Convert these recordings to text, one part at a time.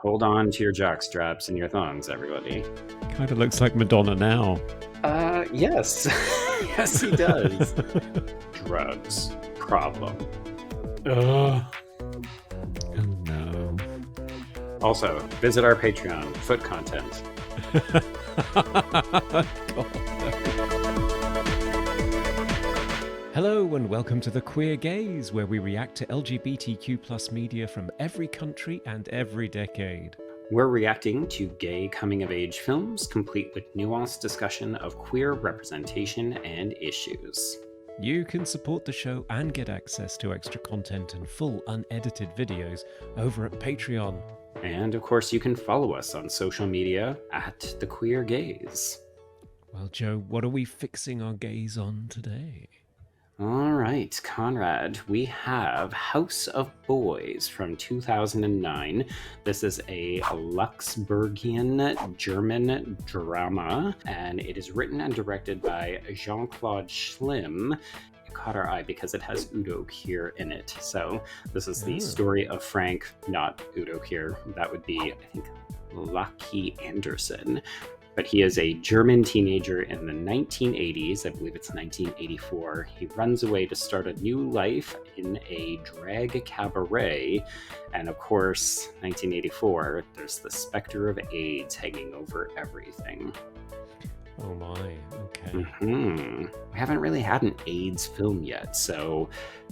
Hold on to your jock straps and your thongs, everybody. Kind of looks like Madonna now. Yes. Yes, he does. Drugs. Problem. Oh no. Also, visit our Patreon. Foot content. God. Hello and welcome to The Queer Gaze, where we react to LGBTQ+ media from every country and every decade. We're reacting to gay coming-of-age films, complete with nuanced discussion of queer representation and issues. You can support the show and get access to extra content and full unedited videos over at Patreon. And of course, you can follow us on social media at The Queer Gaze. Well, Joe, what are we fixing our gaze on today? All right, Conrad, we have House of Boys from 2009. This is a Luxembourgian-German drama, and it is written and directed by Jean-Claude Schlim. It caught our eye because it has Udo Kier in it. So this is the story of Frank, not Udo Kier. That would be, I think, Layke Anderson. But he is a German teenager in the 1980s. I believe it's 1984. He runs away to start a new life in a drag cabaret. And of course, 1984, there's the specter of AIDS hanging over everything. Oh my, okay. We haven't really had an AIDS film yet, so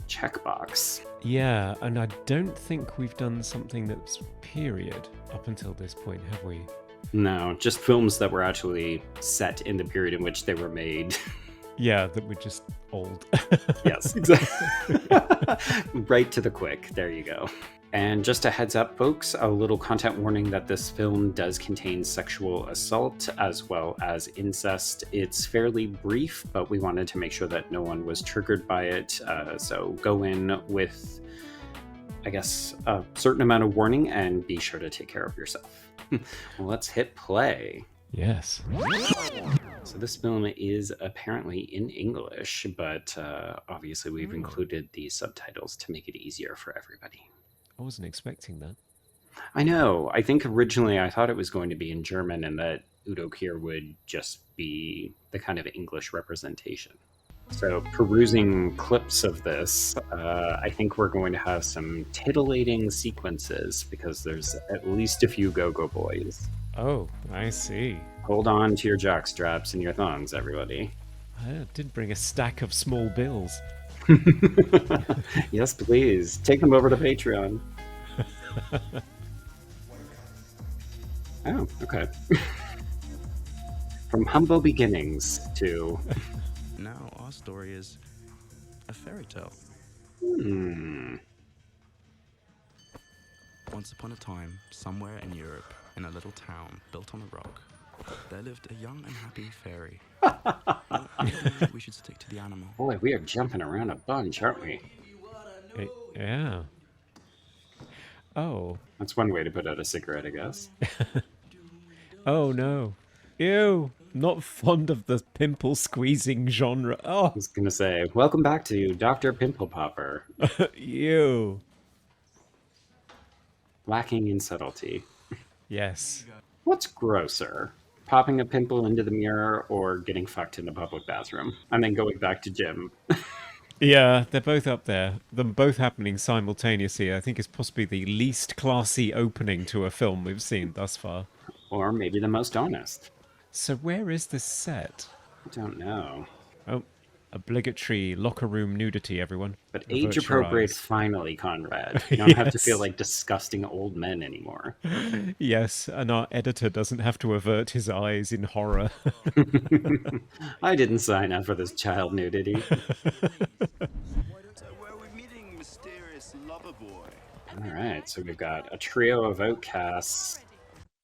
checkbox. Yeah, and I don't think we've done something that's period up until this point, have we? No, just films that were actually set in the period in which they were made. Yeah, that were just old. Yes, exactly. Right to the quick. There you go. And just a heads up, folks, a little content warning that this film does contain sexual assault as well as incest. It's fairly brief, but we wanted to make sure that no one was triggered by it. So go in with, I guess, a certain amount of warning and be sure to take care of yourself. Well, let's hit play. Yes. So this film is apparently in English, but obviously we've included the subtitles to make it easier for everybody. I wasn't expecting that. I know. I think originally I thought it was going to be in German and that Udo Kier would just be the kind of English representation. So perusing clips of this, I think we're going to have some titillating sequences because there's at least a few go-go boys. Oh, I see. Hold on to your jock straps and your thongs, everybody. I did bring a stack of small bills. Yes, please. Take them over to Patreon. Oh, okay. From humble beginnings to... Now our story is a fairy tale. Once upon a time, somewhere in Europe, in a little town built on a rock, there lived a young and happy fairy. Maybe we should stick to the animal. Boy, we are jumping around a bunch, aren't we? Yeah. Oh. That's one way to put out a cigarette, I guess. Oh no. Ew. Not fond of the pimple squeezing genre. Oh. I was going to say, welcome back to Dr. Pimple Popper. Ew. Lacking in subtlety. Yes. What's grosser? Popping a pimple into the mirror or getting fucked in the public bathroom? And then going back to gym. Yeah, they're both up there. Them both happening simultaneously, I think, is possibly the least classy opening to a film we've seen thus far. Or maybe the most honest. So where is this set? I don't know. Oh, obligatory locker room nudity, everyone. But Avert your age-appropriate eyes. finally, Conrad. You don't have to feel Yes. like disgusting old men anymore. Yes, and our editor doesn't have to avert his eyes in horror. I didn't sign up for this child nudity. Where are we meeting, mysterious lover boy? All right, so we've got a trio of outcasts.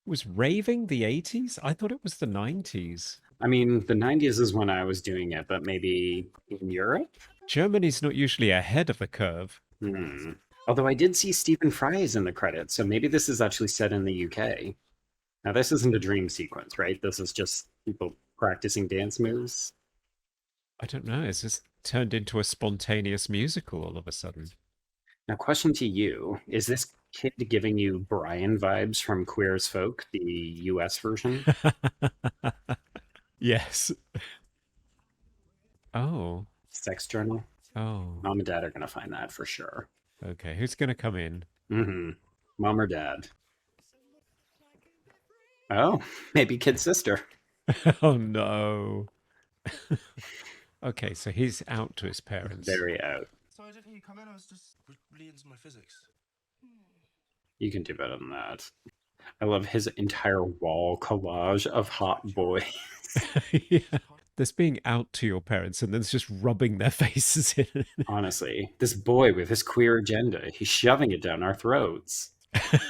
Was raving the 80s? I thought it was the 90s. I mean, the 90s is when I was doing it, but maybe in Europe? Germany's not usually ahead of the curve. Although I did see Stephen Fry's in the credits, so maybe this is actually set in the UK. Now, this isn't a dream sequence, right? This is just people practicing dance moves. I don't know. It's just turned into a spontaneous musical all of a sudden. Now, question to you, is this kid giving you Brian vibes from Queer as Folk, the US version. Yes. Oh. Sex journal. Oh. Mom and dad are going to find that for sure. Okay, who's going to come in? Mm-hmm. Mom or dad. Oh, maybe kid sister. Oh no. Okay, so he's out to his parents. Very out. Sorry, I didn't hear you come in. I was just really into my physics. You can do better than that. I love his entire wall collage of hot boys. Yeah. There's being out to your parents and there's just rubbing their faces in. Honestly, this boy with his queer agenda, he's shoving it down our throats. Isn't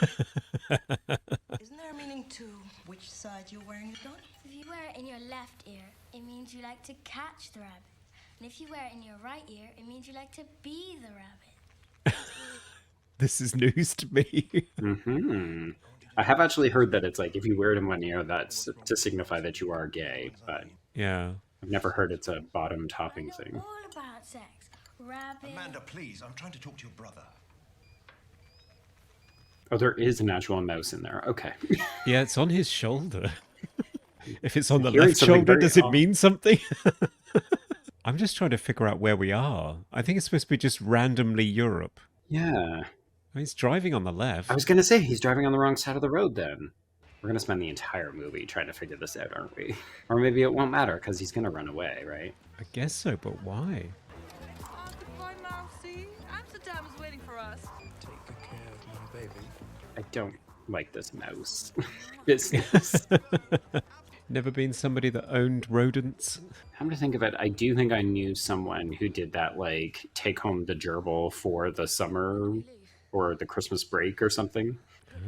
there a meaning to which side you're wearing it on? If you wear it in your left ear, it means you like to catch the rabbit. And if you wear it in your right ear, it means you like to be the rabbit. This is news to me. Mm-hmm. I have actually heard that it's like if you wear it in one ear, that's to signify that you are gay, but Yeah. I've never heard it's a bottom topping I know thing. all about sex. Rabbit. Amanda, please, I'm trying to talk to your brother. Oh, there is an actual mouse in there. Okay. Yeah, it's on his shoulder. If it's on the Hearing left something shoulder, very does it odd. mean something? I'm just trying to figure out where we are. I think it's supposed to be just randomly Europe. Yeah. He's driving on the left. I was going to say he's driving on the wrong side of the road then. We're going to spend the entire movie trying to figure this out, aren't we? Or maybe it won't matter because he's going to run away, right? I guess so, but why? Goodbye, Mousy. Amsterdam is waiting for us. Take good care of my baby. I don't like this mouse business. Never been somebody that owned rodents? Come to think of it, I do think I knew someone who did that, like, take home the gerbil for the summer or the Christmas break or something.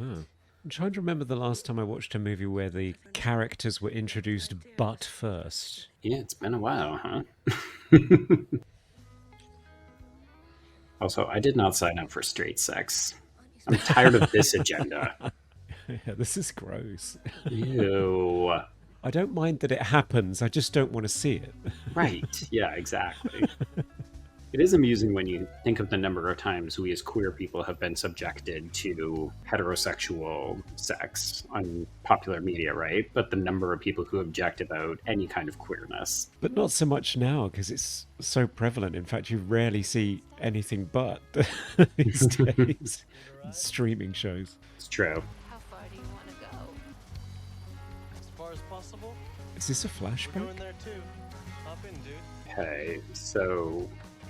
Oh. I'm trying to remember the last time I watched a movie where the characters were introduced butt first. Yeah, it's been a while, huh? Also, I did not sign up for straight sex. I'm tired of this agenda. Yeah, this is gross. Ew. I don't mind that it happens, I just don't want to see it. Right. Yeah, exactly. It is amusing when you think of the number of times we as queer people have been subjected to heterosexual sex on popular media, right? But the number of people who object about any kind of queerness. But not so much now, because it's so prevalent. In fact, you rarely see anything but these days. Streaming shows. It's true. How far do you want to go? As far as possible. Is this a We're flashback? going there too. Hop in, dude. Okay, so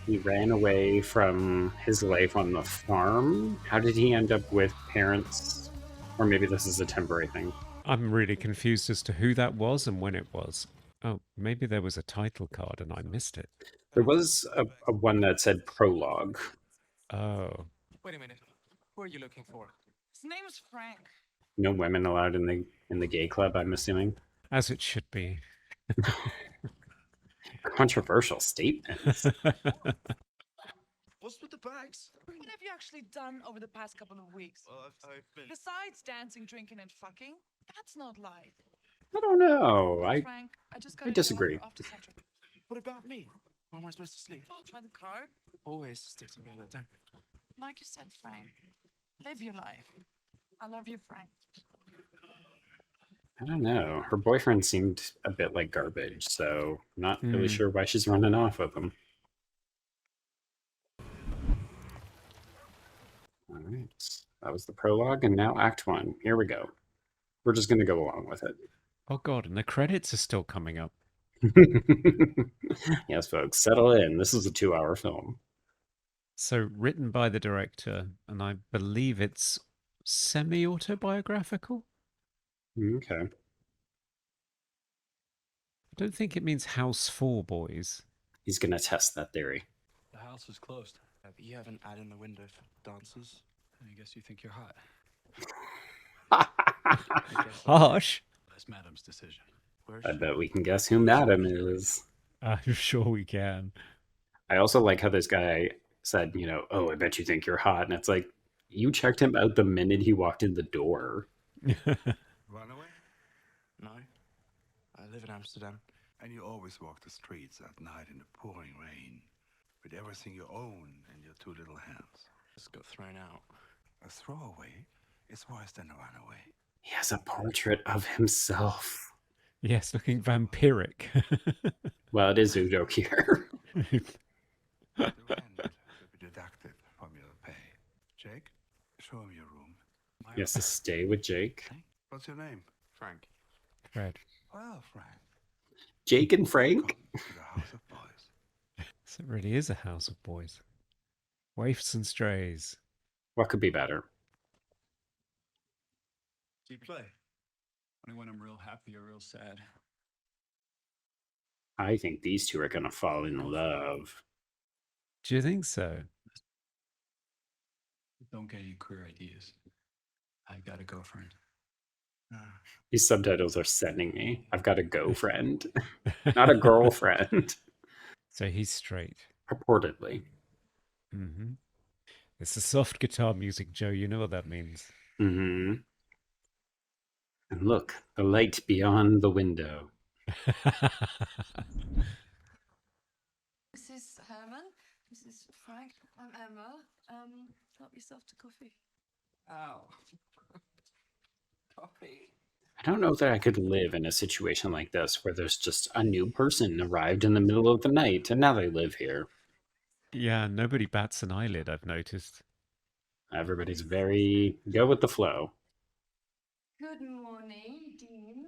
he ran away from his life on the farm. How did he end up with parents? Or maybe this is a temporary thing. I'm really confused as to who that was and when it was. Oh, maybe there was a title card and I missed it. There was a one that said prologue. Oh. Wait a minute. Who are you looking for? His name is Frank. No women allowed in the gay club, I'm assuming. As it should be. Controversial statements. What's with the bags? What have you actually done over the past couple of weeks? Well, I've been... Besides dancing, drinking, and fucking, that's not life. I don't know. Frank, I just I got disagree. off the center. What about me? Where am I supposed to sleep? By the car. Always stick together, don't Like you said, Frank, live your life. I love you, Frank. I don't know. Her boyfriend seemed a bit like garbage, so I'm not really sure why she's running off with him. All right. That was the prologue, and now Act 1. Here we go. We're just going to go along with it. Oh god, and the credits are still coming up. Yes, folks, settle in. This is a 2-hour film. So, written by the director, and I believe it's semi-autobiographical? Okay. I don't think it means house for boys. He's going to test that theory. The house is closed. But you have an ad in the window for dancers. I guess you think you're hot. I guess Harsh. That's Madam's decision. Where's I she? bet we can guess who Madam is. I'm sure we can. I also like how this guy said, oh, I bet you think you're hot. And it's like, you checked him out the minute he walked in the door. Run away? No. I live in Amsterdam. And you always walk the streets at night in the pouring rain with everything you own in your 2 little hands. Just got thrown out. A throwaway is worse than a runaway. He has a portrait of himself. Yes, looking vampiric. Well, it is Udo Kier. The rent will be deducted from your pay. Jake, show him your room. He has to stay with Jake. What's your name? Frank. Fred. Well, Frank. Jake and Frank? To the House of Boys. So it really is a house of boys. Waifs and strays. What could be better? Do you play? Only when I'm real happy or real sad. I think these two are going to fall in love. Do you think so? Don't get any queer ideas. I got a girlfriend. These subtitles are sending me. I've got a girlfriend, not a girlfriend. So he's straight. Purportedly. Mm-hmm. It's the soft guitar music, Joe. You know what that means. Mm-hmm. And look, the light beyond the window. This is Herman. This is Frank. I'm Emma. Help yourself to coffee. Ow. Coffee. I don't know that I could live in a situation like this where there's just a new person arrived in the middle of the night and now they live here. Yeah, nobody bats an eyelid, I've noticed. Everybody's very go with the flow. Good morning, Dean.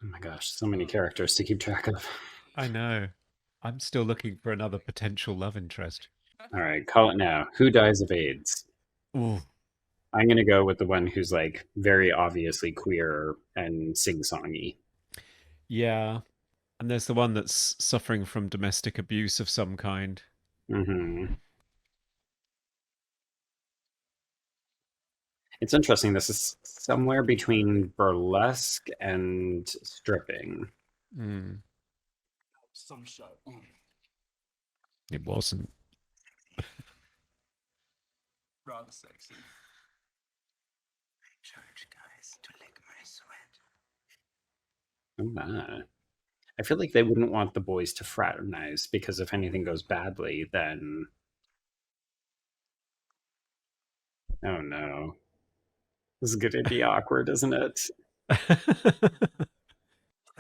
Oh my gosh, so many characters to keep track of. I know. I'm still looking for another potential love interest. All right, call it now. Who dies of AIDS? Ooh. I'm going to go with the one who's like very obviously queer and sing-songy. Yeah. And there's the one that's suffering from domestic abuse of some kind. Mm-hmm. It's interesting. This is somewhere between burlesque and stripping. Mm. Some show. It wasn't. Rather sexy. Charge guys to lick my sweat. Oh my. I feel like they wouldn't want the boys to fraternize because if anything goes badly, then... Oh no. This is going to be awkward, isn't it? Have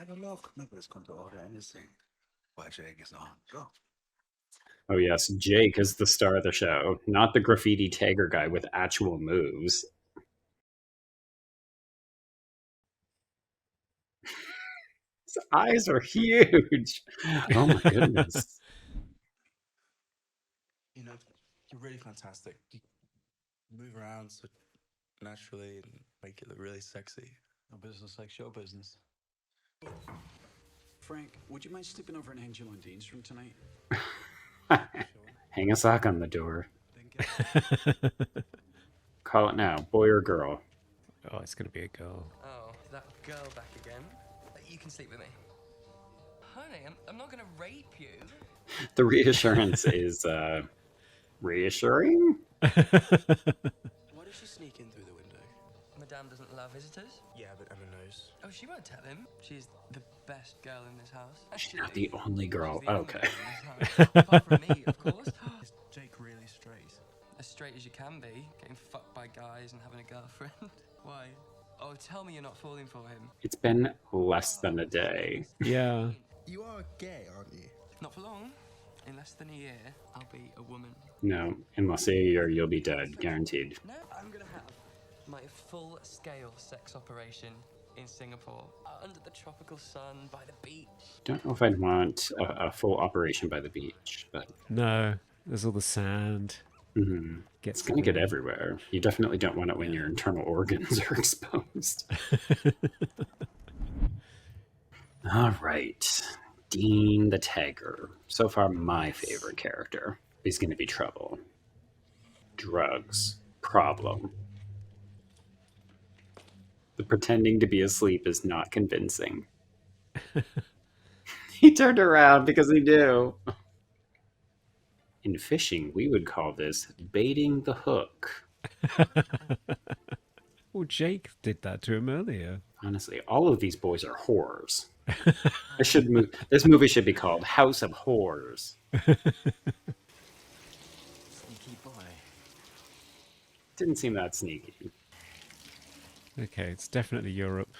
a look. Nobody's going to order anything. While Jake is on. Go. Oh yes, Jake is the star of the show, not the graffiti tagger guy with actual moves. His eyes are huge. Oh my goodness. You know, you're really fantastic. You move around so naturally and make it look really sexy. No business like show business. Frank, would you mind sleeping over an angel on Dean's room tonight? Hang a sock on the door. Call it now, boy or girl. Oh, it's going to be a girl. Oh, that girl back again? You can sleep with me. Honey, I'm not going to rape you. The reassurance is reassuring? Why did she sneak in through the window? Madame doesn't allow visitors? Yeah, but Emma knows. Oh, she won't tell him. She's the best girl in this house. She's not the only girl. She's the only Okay. girl in this house. Apart from me, of course. Is Jake really straight? As straight as you can be, getting fucked by guys and having a girlfriend. Why? Oh, tell me you're not falling for him. It's been less than a day. Yeah. You are gay, aren't you? Not for long. In less than a year, I'll be a woman. No, in less than a year, you'll be dead, guaranteed. No, I'm gonna have my full-scale sex operation in Singapore, under the tropical sun, by the beach. Don't know if I'd want a full operation by the beach, but No, there's all the sand. it's going to get everywhere. You definitely don't want it when your internal organs are exposed. All right. Dean the Tagger. So far, my favorite character. He's going to be trouble. Drugs. Problem. The pretending to be asleep is not convincing. He turned around because he knew. In fishing, we would call this baiting the hook. Well, Jake did that to him earlier. Honestly, all of these boys are whores. This movie should be called House of Whores. Sneaky boy. Didn't seem that sneaky. Okay, it's definitely Europe.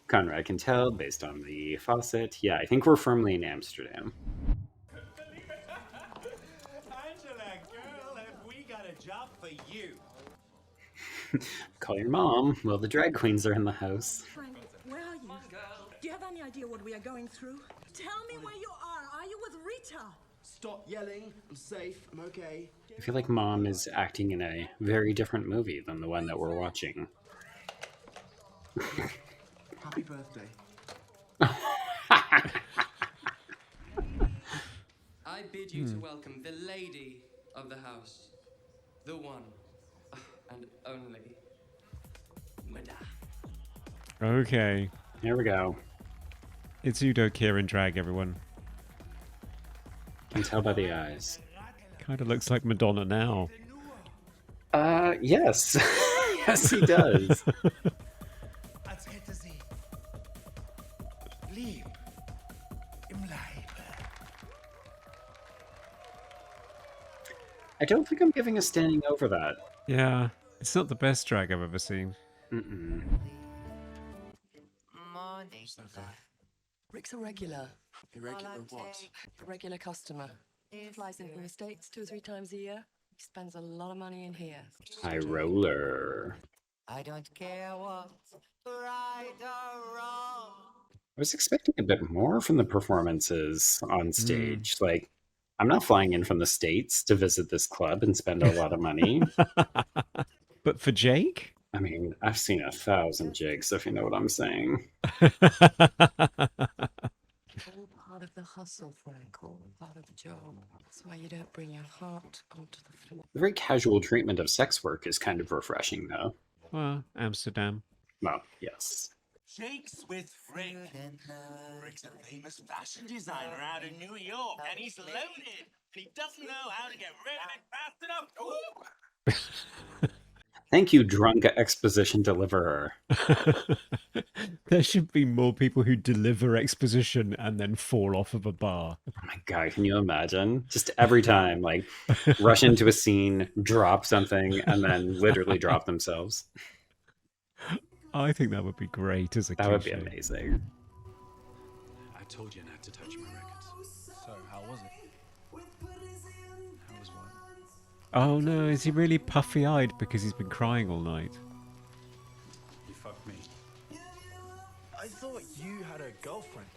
Conrad can tell based on the faucet. Yeah, I think we're firmly in Amsterdam. Angela, girl, have we got a job for you? Call your mom. Well, the drag queens are in the house. Frank, where are you? Do you have any idea what we are going through? Tell me where you are. Are you with Rita? Stop yelling. I'm safe. I'm okay. I feel like mom is acting in a very different movie than the one that we're watching. Happy birthday. I bid you to welcome the lady of the house, the one and only Madame. Okay. Here we go. It's Udo Kier in drag, everyone. Can tell by the eyes. Kind of looks like Madonna now. Yes. Yes, he does. Als hätte sie lieb im Leibe. I don't think I'm giving a standing over that. Yeah, it's not the best drag I've ever seen. Mm-mm. Rick's a regular. Irregular what? A regular customer. He flies in from the States 2 or 3 times a year. He spends a lot of money in here. High roller. I don't care what's right or wrong. I was expecting a bit more from the performances on stage. Like, I'm not flying in from the States to visit this club and spend a lot of money. But for Jake? I mean, I've seen 1,000 jigs, if you know what I'm saying. All part of the hustle, Frank. All part of the job. That's why you don't bring your heart onto the floor. The very casual treatment of sex work is kind of refreshing, though. Well, Amsterdam. Well, yes. Jake's with Rick. Rick's a famous fashion designer out in New York, and he's loaded. And he doesn't know how to get rid of it fast enough. Thank you, drunk exposition deliverer. There should be more people who deliver exposition and then fall off of a bar. Oh my god, can you imagine? Just every time, like, rush into a scene, drop something, and then literally drop themselves. I think that would be great as a That would be cliche. amazing. I told you not to touch my records. So, how was it? How was what? Oh no, is he really puffy-eyed because he's been crying all night? You fucked me. I thought you had a girlfriend.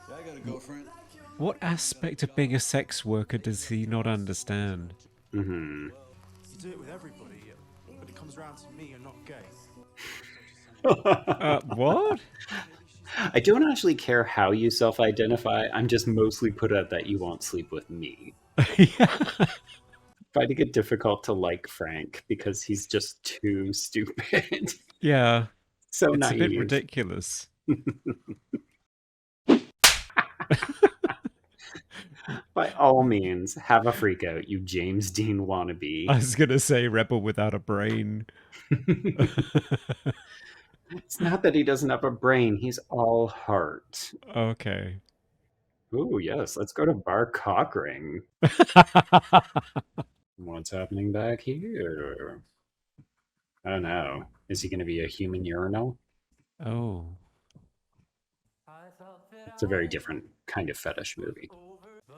Yeah, I got a girlfriend. What aspect of being a sex worker does he not understand? Mm-hmm. You do it with everybody, but it comes around to me, you're not gay. What? I don't actually care how you self-identify. I'm just mostly put out that you won't sleep with me. Yeah. Finding it difficult to like Frank because he's just too stupid. Yeah. So it's naive. a bit ridiculous. By all means, have a freak out, you James Dean wannabe. I was gonna say rebel without a brain. It's not that he doesn't have a brain, he's all heart. Okay. Ooh, yes, let's go to Bar Cockring. What's happening back here? I don't know. Is he going to be a human urinal? Oh. It's a very different kind of fetish movie.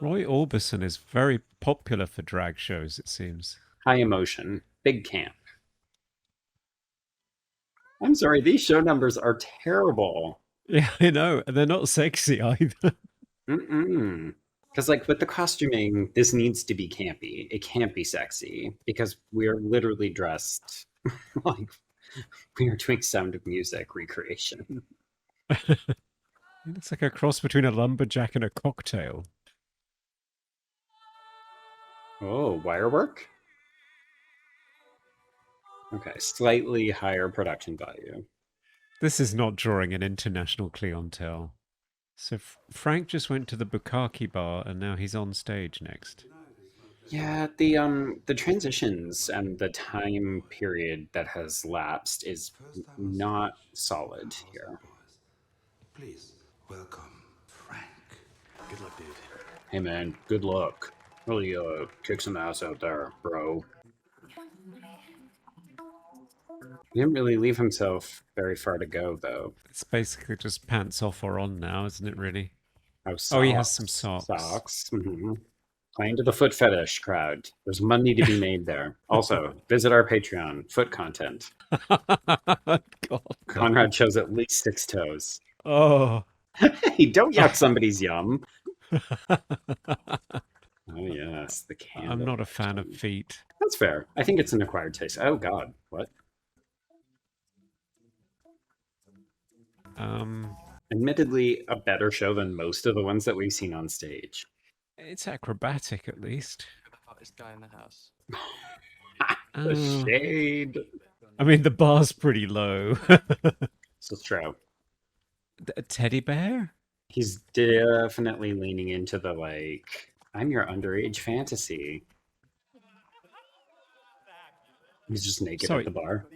Roy Orbison is very popular for drag shows, it seems. High emotion, big camp. I'm sorry, these show numbers are terrible. Yeah, I know. And they're not sexy either. Mm-mm. Because, like, with the costuming, this needs to be campy. It can't be sexy because we're literally dressed like we are doing Sound of Music recreation. It looks like a cross between a lumberjack and a cocktail. Oh, wire work? Okay, slightly higher production value. This is not drawing an international clientele. So Frank just went to the Bukkake bar and now he's on stage next. Yeah, the transitions and the time period that has lapsed is not solid here. Please welcome Frank. Good luck, dude. Hey man, good luck. Really, kick some ass out there, bro. He didn't really leave himself very far to go, though. It's basically just pants off or on now, isn't it, really? Oh, socks. Oh, he has some socks. Socks. Mm-hmm. Playing to the foot fetish crowd. There's money to be made there. Also, visit our Patreon. Foot content. God. Conrad shows at least 6 toes. Oh. Hey, don't yuck somebody's yum. Oh, yes, the candle. I'm not a fan of feet. That's fair. I think it's an acquired taste. Oh, God. What? Admittedly, a better show than most of the ones that we've seen on stage. It's acrobatic, at least. The hottest guy in the house. The shade. I mean, the bar's pretty low. So true. A teddy bear? He's definitely leaning into the, like, I'm your underage fantasy. He's just naked at the bar.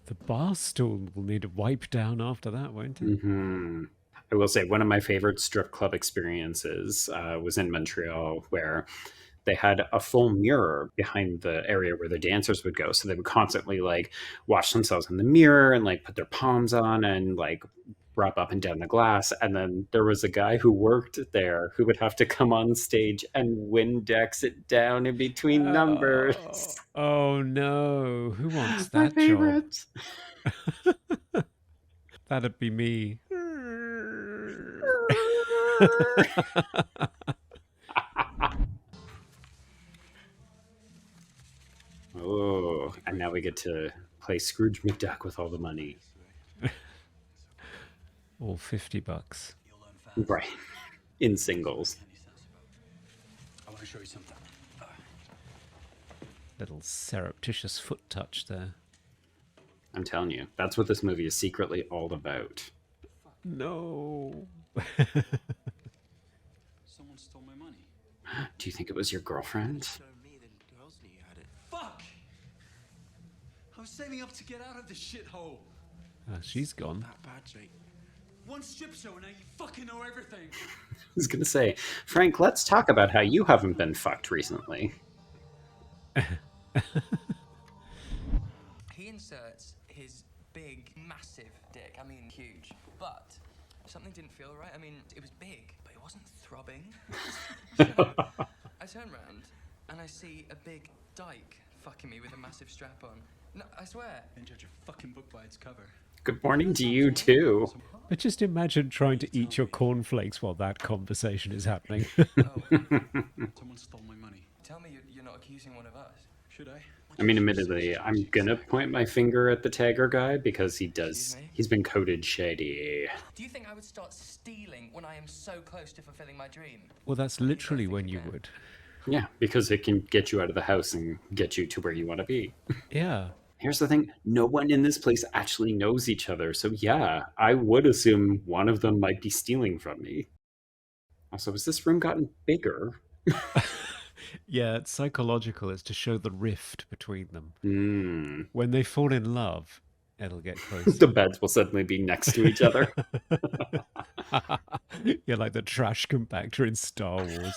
The bar stool will need a wipe down after that, won't it? Mm-hmm. I will say one of my favorite strip club experiences was in Montreal, where they had a full mirror behind the area where the dancers would go. So they would constantly like watch themselves in the mirror and like put their palms on and like rub up and down the glass. And then there was a guy who worked there who would have to come on stage and Windex it down in between numbers. Oh no, who wants My that favorite. job? That'd be me. Oh, and now we get to play Scrooge McDuck with all the money. All $50. Right. In singles. I want to show you something. Little surreptitious foot touch there. I'm telling you, that's what this movie is secretly all about. No. Someone stole my money. Do you think it was your girlfriend? Fuck! I was saving up to get out of this shithole. She's gone. That bad, Jake. One strip show and now you fucking know everything. I was going to say, Frank, let's talk about how you haven't been fucked recently. He inserts his big, massive dick. I mean, huge. But something didn't feel right. I mean, it was big, but it wasn't throbbing. So I turn around and I see a big dyke fucking me with a massive strap on. No, I swear. And judge a fucking book by its cover. Good morning to you, too. But just imagine trying to eat your cornflakes while that conversation is happening. Someone stole my money. Tell me you're not accusing one of us. Should I? I mean, admittedly, I'm going to point my finger at the tagger guy because he's been coded shady. Do you think I would start stealing when I am so close to fulfilling my dream? Well, that's literally when you would. Yeah, because it can get you out of the house and get you to where you want to be. Yeah. Here's the thing. No one in this place actually knows each other. So yeah, I would assume one of them might be stealing from me. Also, has this room gotten bigger? Yeah, it's psychological. It's to show the rift between them. Mm. When they fall in love, it'll get closer. The beds will suddenly be next to each other. You're like the trash compactor in Star Wars.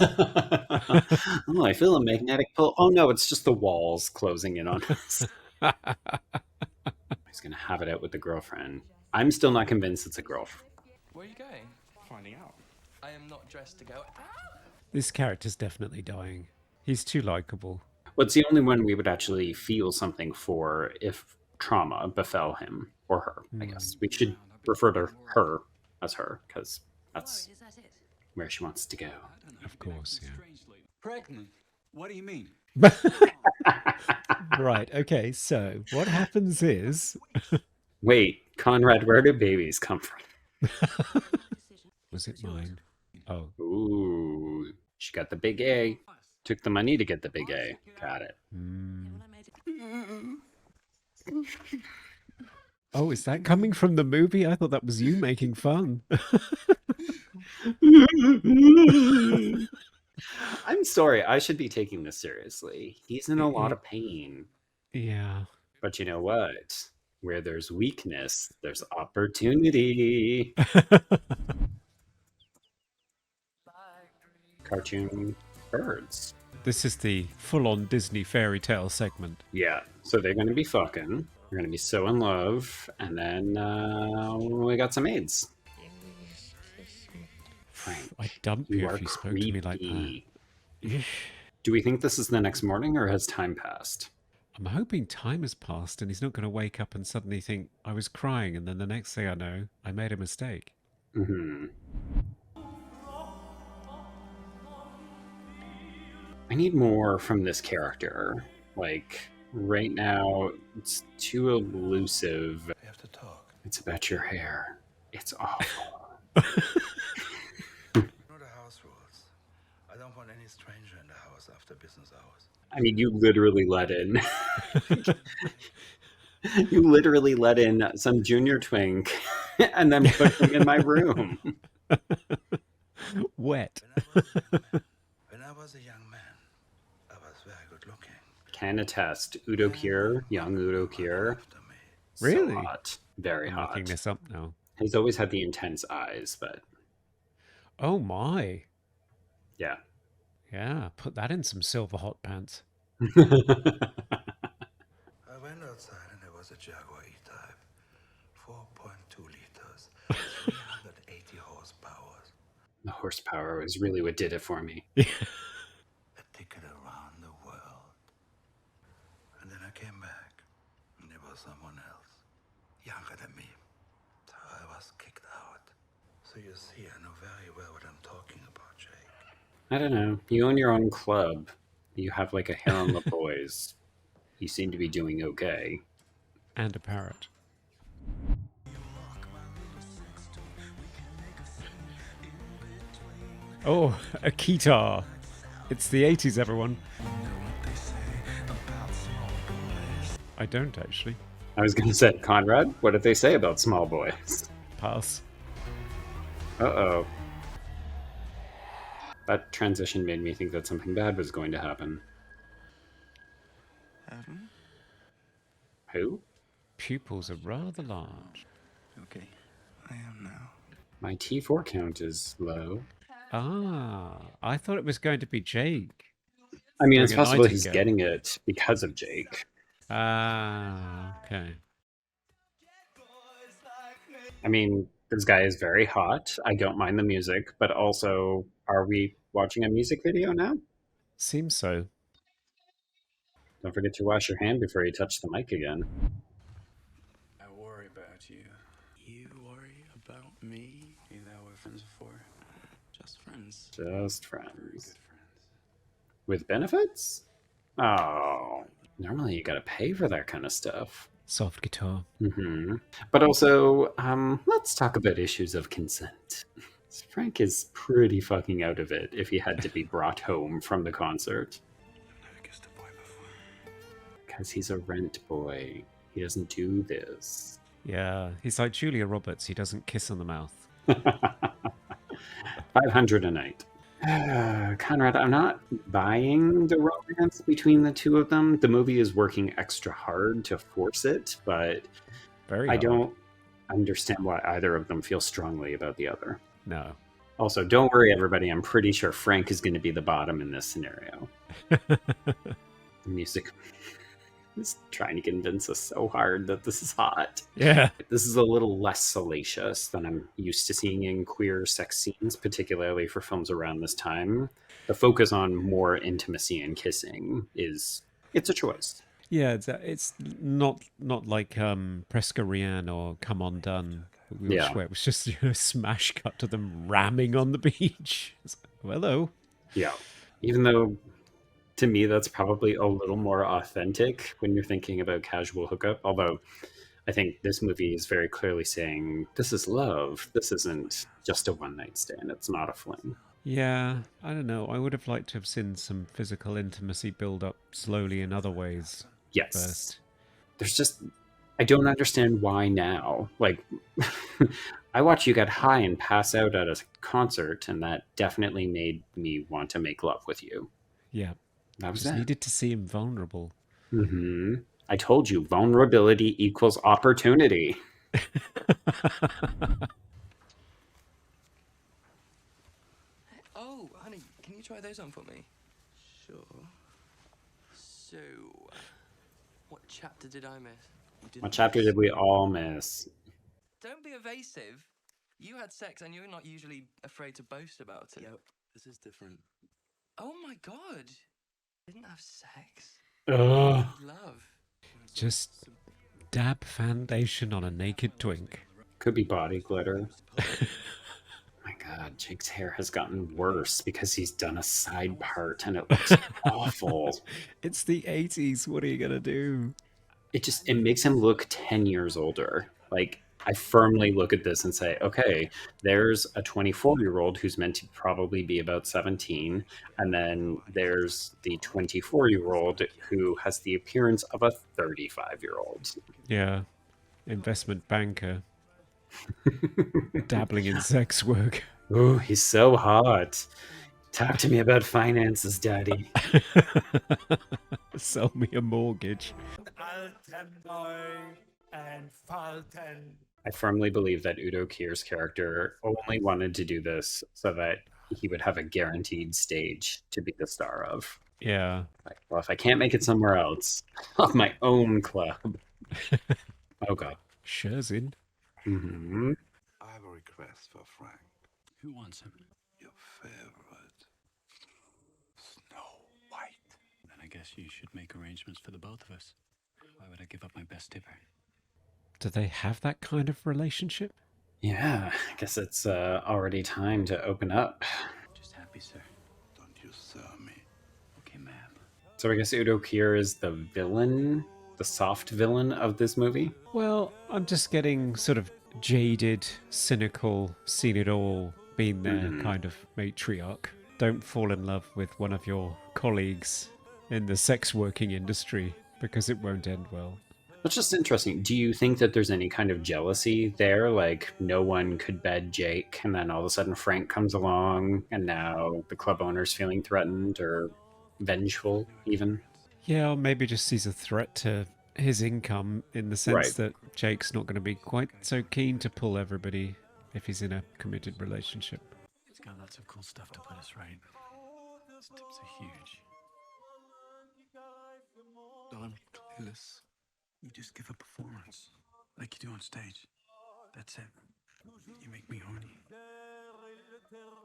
Oh, I feel a magnetic pull. Oh no, it's just the walls closing in on us. He's gonna have it out with the girlfriend. I'm still not convinced it's a girlfriend. Where are you going? Finding out. I am not dressed to go. This character's definitely dying. He's too likable. Well, it's the only one we would actually feel something for if trauma befell him or her, I guess. We should refer to her as her, because that's where she wants to go. Of course, yeah. Pregnant? What do you mean? Right, okay, so what happens is... Wait, Conrad, where do babies come from? Was it mine? Oh. Ooh, she got the big A. Took the money to get the big A. Got it. Oh, is that coming from the movie? I thought that was you making fun. I'm sorry. I should be taking this seriously. He's in a lot of pain. Yeah. But you know what? Where there's weakness, there's opportunity. Cartoon birds. This is the full-on Disney fairy tale segment. Yeah, so they're going to be fucking. They're going to be so in love, and then we got some AIDS. Frank, I'd dump you if you spoke to me like that. Do we think this is the next morning, or has time passed? I'm hoping time has passed and he's not going to wake up and suddenly think, I was crying, and then the next thing I know, I made a mistake. Mm-hmm. I need more from this character. Like, right now, it's too elusive. We have to talk. It's about your hair. It's awful. You know the house rules. I don't want any stranger in the house after business hours. I mean, you literally let in... you literally let in some junior twink and then put him in my room. Wet. When I was a young man, I was very good looking. Can attest. Udo Kier, young Udo Kier. Really? So hot. Very I'm hot. looking this up now. He's always had the intense eyes, but... Oh my. Yeah. Yeah, put that in some silver hot pants. I went outside and there was a Jaguar E-Type. 4.2 liters. 380 horsepower. The horsepower was really what did it for me. A ticket around the world. And then I came back, and there was someone else, younger than me. So I was kicked out. So you see, I know very well what I'm talking about, Jake. I don't know. You own your own club. You have like a harem of boys. You seem to be doing okay. And a parrot. Oh, a guitar. It's the 80s, everyone. I don't, actually. I was going to say, Conrad, what did they say about small boys? Pass. Uh-oh. That transition made me think that something bad was going to happen. Who? Pupils are rather large. Okay, I am now. My T4 count is low. Ah, I thought it was going to be Jake. I mean, it's Doing a possible he's nightingale. getting it because of Jake. Ah, okay. I mean, this guy is very hot. I don't mind the music, but also, are we watching a music video now? Seems so. Don't forget to wash your hand before you touch the mic again. I worry about you. You worry about me? Is that what friends are for? Just friends. Just friends. Very good friends. With benefits? Oh, normally you gotta pay for that kind of stuff. Soft guitar. Mm-hmm. But also, let's talk about issues of consent. Frank is pretty fucking out of it if he had to be brought home from the concert. I've never kissed a boy before. Because he's a rent boy. He doesn't do this. Yeah, he's like Julia Roberts. He doesn't kiss on the mouth. 500 a night. Conrad, I'm not buying the romance between the two of them. The movie is working extra hard to force it, but Very I hard. don't understand why either of them feel strongly about the other. No. Also, don't worry, everybody. I'm pretty sure Frank is going to be the bottom in this scenario. The music is trying to convince us so hard that this is hot. Yeah. This is a little less salacious than I'm used to seeing in queer sex scenes, particularly for films around this time. The focus on more intimacy and kissing it's a choice. Yeah, it's not like Presque Rien or Come Undone. We Yeah. where it was just smash cut to them ramming on the beach. It's like, oh, hello. Yeah. Even though, to me, that's probably a little more authentic when you're thinking about casual hookup. Although, I think this movie is very clearly saying, this is love. This isn't just a one-night stand. It's not a fling. Yeah, I don't know. I would have liked to have seen some physical intimacy build up slowly in other ways. Yes. First. There's just... I don't understand why now. Like, I watch you get high and pass out at a concert, and that definitely made me want to make love with you. Yeah. That was Just it. needed to see him vulnerable. Mm-hmm. I told you, vulnerability equals opportunity. Oh, honey, can you try those on for me? Sure. So, what chapter did I miss? What chapter did we all miss? Don't be evasive. You had sex and you're not usually afraid to boast about it. Yep, this is different. Oh my god. Didn't have sex. Ugh. Love. Just dab foundation on a naked twink. Could be body glitter. My god, Jake's hair has gotten worse because he's done a side part and it looks awful. It's the 80s. What are you going to do? It makes him look 10 years older. Like, I firmly look at this and say, okay, there's a 24-year-old who's meant to probably be about 17, and then there's the 24-year-old who has the appearance of a 35-year-old. Yeah, investment banker. Dabbling in sex work. Ooh, he's so hot. Talk to me about finances, Daddy. Sell me a mortgage. I firmly believe that Udo Kier's character only wanted to do this so that he would have a guaranteed stage to be the star of. Yeah. Like, well, if I can't make it somewhere else, of my own club. Oh, God. Scherzin. Mm-hmm. I have a request for Frank. Who wants him? Your favorite. Snow White. Then I guess you should make arrangements for the both of us. Why would I give up my best tipper? Do they have that kind of relationship? Yeah, I guess it's already time to open up. Just happy, sir. Don't you sir me. Okay, ma'am. So I guess Udo Kier is the villain, the soft villain of this movie? Well, I'm just getting sort of jaded, cynical, seen it all, been there kind of matriarch. Don't fall in love with one of your colleagues in the sex working industry because it won't end well. That's just interesting. Do you think that there's any kind of jealousy there? Like, no one could bed Jake, and then all of a sudden Frank comes along, and now the club owner's feeling threatened or vengeful, even? Yeah, or maybe just sees a threat to his income in the sense that Jake's not going to be quite so keen to pull everybody if he's in a committed relationship. It's got lots of cool stuff to put us right. These tips are huge. I'm clueless. You just give a performance, like you do on stage. That's it. You make me horny.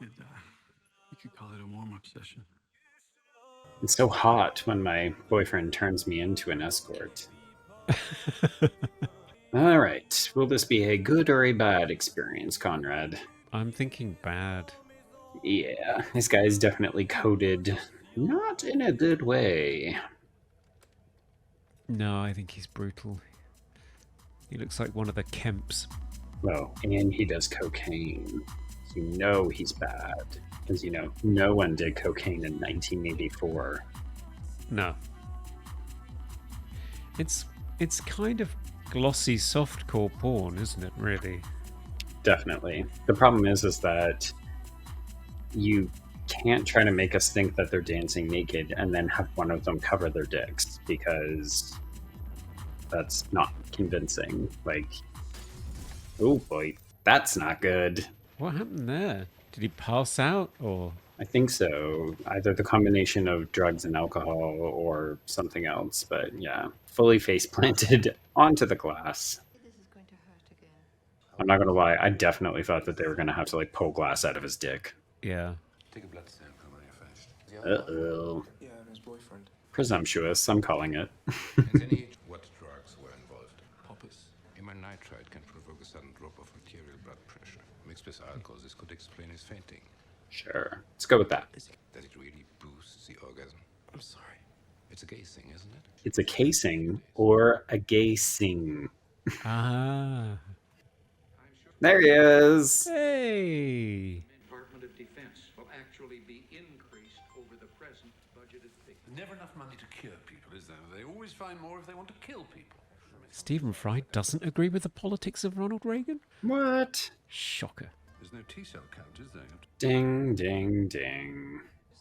You could call it a warm-up session. It's so hot when my boyfriend turns me into an escort. All right. Will this be a good or a bad experience, Conrad? I'm thinking bad. Yeah, this guy's definitely coded not in a good way. No, I think he's brutal. He looks like one of the Kemps. Well, and he does cocaine. So you know he's bad. Because, you know, no one did cocaine in 1984. No. It's kind of glossy softcore porn, isn't it, really? Definitely. The problem is that you can't try to make us think that they're dancing naked and then have one of them cover their dicks, because that's not convincing. Like, oh boy, that's not good. What happened there? Did he pass out, or? I think so. Either the combination of drugs and alcohol or something else. But yeah, fully face planted onto the glass. I'm not gonna lie, I definitely thought that they were gonna have to like pull glass out of his dick. Yeah. Take a blood sample when you're finished. Uh-oh. Yeah, and his boyfriend. Presumptuous, I'm calling it. What drugs were involved? Poppers. Human nitrite can provoke a sudden drop of arterial blood pressure. Mixed with alcohol, this could explain his fainting. Sure. Let's go with that. Does it really boost the orgasm? I'm sorry. It's a gay thing, isn't it? It's a casing or a gay sing. Ah. There he is. Hey. Department of Defense will actually be increased over the present budgeted figure. Never enough money to cure people, is there? They always find more if they want to kill people. Stephen Fry doesn't agree with the politics of Ronald Reagan? What? Shocker. There's no T-cell count, is there? Ding, ding, ding.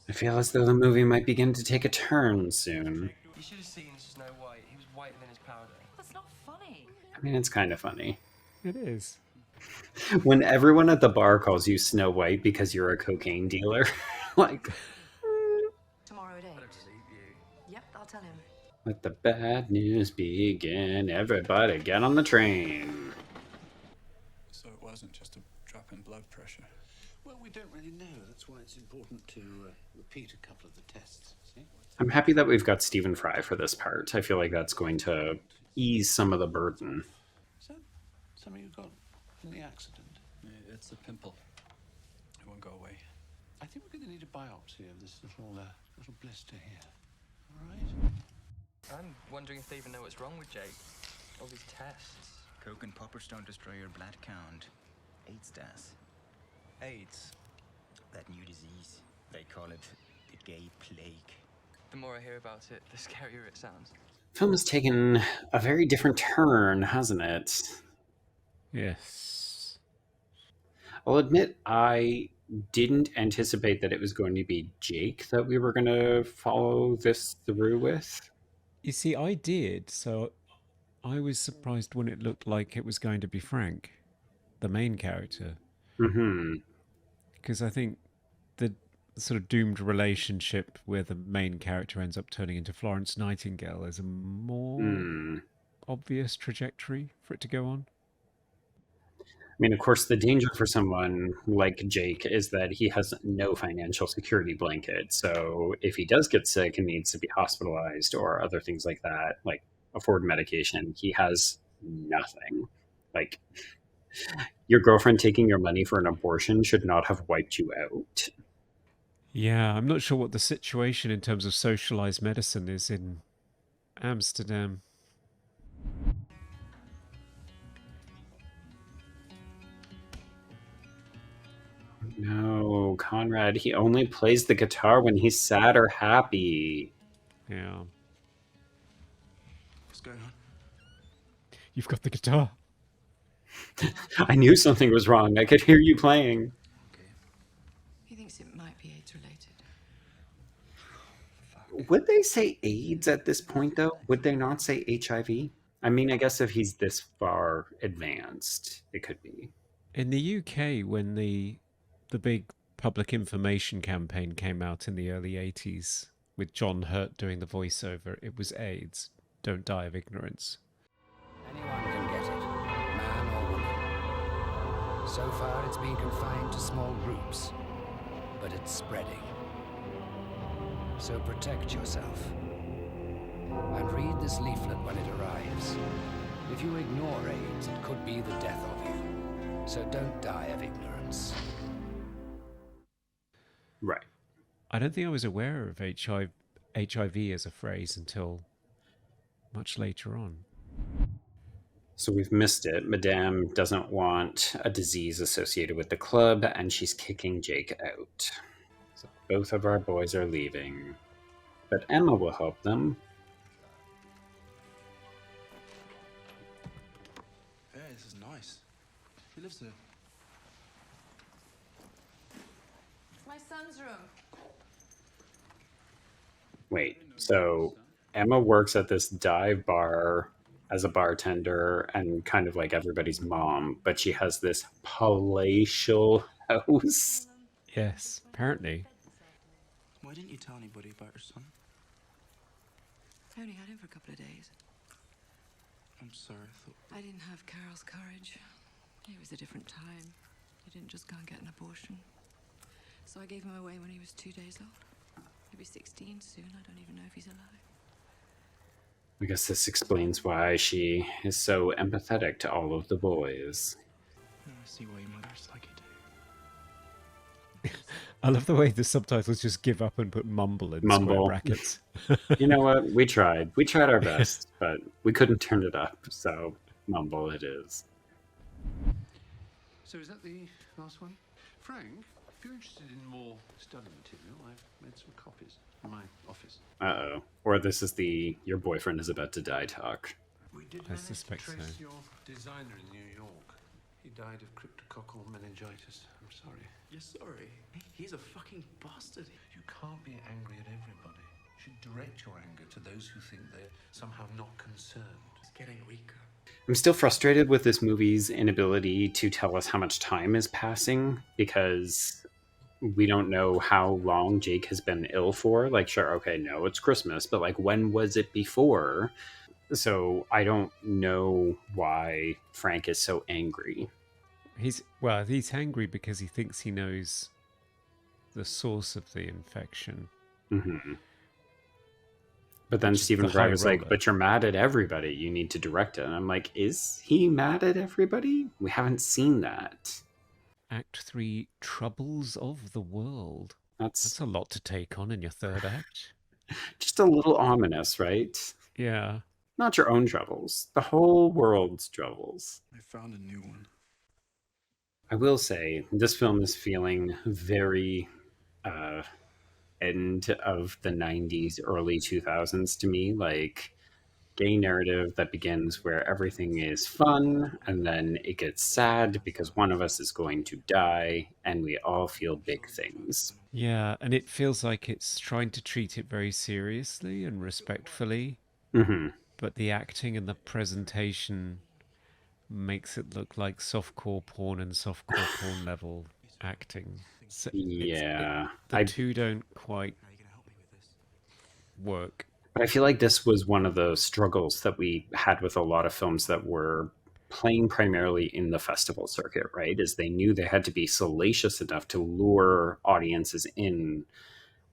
I feel as though the movie might begin to take a turn soon. You should have seen Snow White. He was whiter than his powder. That's not funny. I mean, it's kind of funny. It is. When everyone at the bar calls you Snow White because you're a cocaine dealer, like... Tomorrow at 8. Let the bad news begin. Everybody get on the train. So it wasn't just a drop in blood pressure. Well, we don't really know. That's why it's important to repeat a couple of the tests. See? I'm happy that we've got Stephen Fry for this part. I feel like that's going to ease some of the burden. Is that something you got from the accident? It's a pimple. It won't go away. I think we're going to need a biopsy of this little blister here. All right? I'm wondering if they even know what's wrong with Jake. All these tests. Coke and poppers don't destroy your blood count. AIDS does. AIDS. That new disease. They call it the gay plague. The more I hear about it, the scarier it sounds. Film has taken a very different turn, hasn't it? Yes. I'll admit I didn't anticipate that it was going to be Jake that we were going to follow this through with. You see, I did, so I was surprised when it looked like it was going to be Frank, the main character. Mm-hmm. Because I think the sort of doomed relationship where the main character ends up turning into Florence Nightingale is a more obvious trajectory for it to go on. I mean, of course, the danger for someone like Jake is that he has no financial security blanket. So if he does get sick and needs to be hospitalized or other things like that, like afford medication, he has nothing. Like, your girlfriend taking your money for an abortion should not have wiped you out. Yeah, I'm not sure what the situation in terms of socialized medicine is in Amsterdam. No, Conrad, he only plays the guitar when he's sad or happy. Yeah. What's going on? You've got the guitar. I knew something was wrong. I could hear you playing. He thinks it might be AIDS related. Would they say AIDS at this point, though? Would they not say HIV? I mean, I guess if he's this far advanced, it could be. In the UK, when the big public information campaign came out in the early 80s with John Hurt doing the voiceover, it was AIDS. Don't die of ignorance. Anyone can get it, man or woman. So far, it's been confined to small groups, but it's spreading. So protect yourself. And read this leaflet when it arrives. If you ignore AIDS, it could be the death of you. So don't die of ignorance. Right. I don't think I was aware of HIV as a phrase until much later on. So we've missed it. Madame doesn't want a disease associated with the club, and she's kicking Jake out. So both of our boys are leaving. But Emma will help them. Yeah, this is nice. Who lives there? It's my son's room. Wait, so Emma works at this dive bar as a bartender and kind of like everybody's mom, but she has this palatial house. Yes, apparently. Why didn't you tell anybody about your son? I only had him for a couple of days. I'm sorry, I thought... I didn't have Carol's courage. It was a different time. You didn't just go and get an abortion. So I gave him away when he was 2 days old. He'll be 16 soon. I don't even know if he's alive. I guess this explains why she is so empathetic to all of the boys. I see why your mother's like it. I love the way the subtitles just give up and put mumble in square brackets. You know what? We tried. We tried our best, but we couldn't turn it up, so mumble it is. So is that the last one? Frank, if you're interested in more study material, I've made some copies in my office. Uh-oh. Or this is the your boyfriend is about to die talk. We did I manage suspect to trace so. your designer in New York. He died of cryptococcal meningitis. I'm sorry. You're sorry? He's a fucking bastard. You can't be angry at everybody. You should direct your anger to those who think they're somehow not concerned. It's getting weaker. I'm still frustrated with this movie's inability to tell us how much time is passing, because we don't know how long Jake has been ill for. Like, sure, okay, no, it's Christmas, but like, when was it before? So I don't know why Frank is so angry. He's angry because he thinks he knows the source of the infection. Mm-hmm. But then Stephen Fry was like, but you're mad at everybody. You need to direct it. And I'm like, is he mad at everybody? We haven't seen that. Act 3, Troubles of the World. That's a lot to take on in your third act. Just a little ominous, right? Yeah. Not your own troubles. The whole world's troubles. I found a new one. I will say, this film is feeling very end of the 90s, early 2000s to me. Like, gay narrative that begins where everything is fun and then it gets sad because one of us is going to die and we all feel big things. Yeah, and it feels like it's trying to treat it very seriously and respectfully. Mm-hmm. But the acting and the presentation makes it look like softcore porn and softcore porn level acting. So the two don't quite work. But I feel like this was one of the struggles that we had with a lot of films that were playing primarily in the festival circuit, right? Is they knew they had to be salacious enough to lure audiences in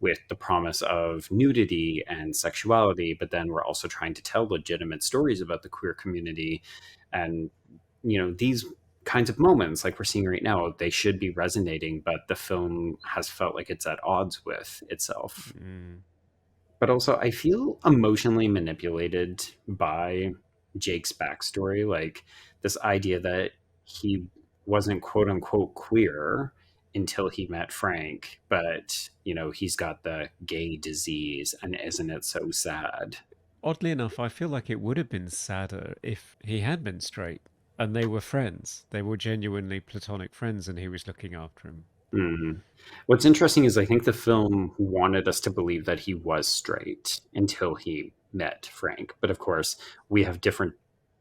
with the promise of nudity and sexuality, but then we're also trying to tell legitimate stories about the queer community. And, you know, these kinds of moments like we're seeing right now, they should be resonating, but the film has felt like it's at odds with itself. But also, I feel emotionally manipulated by Jake's backstory. Like, this idea that he wasn't quote unquote queer until he met Frank, but, you know, he's got the gay disease, and isn't it so sad? Oddly enough, I feel like it would have been sadder if he had been straight and they were friends. They were genuinely platonic friends and he was looking after him. Mm. What's interesting is I think the film wanted us to believe that he was straight until he met Frank. But of course, we have different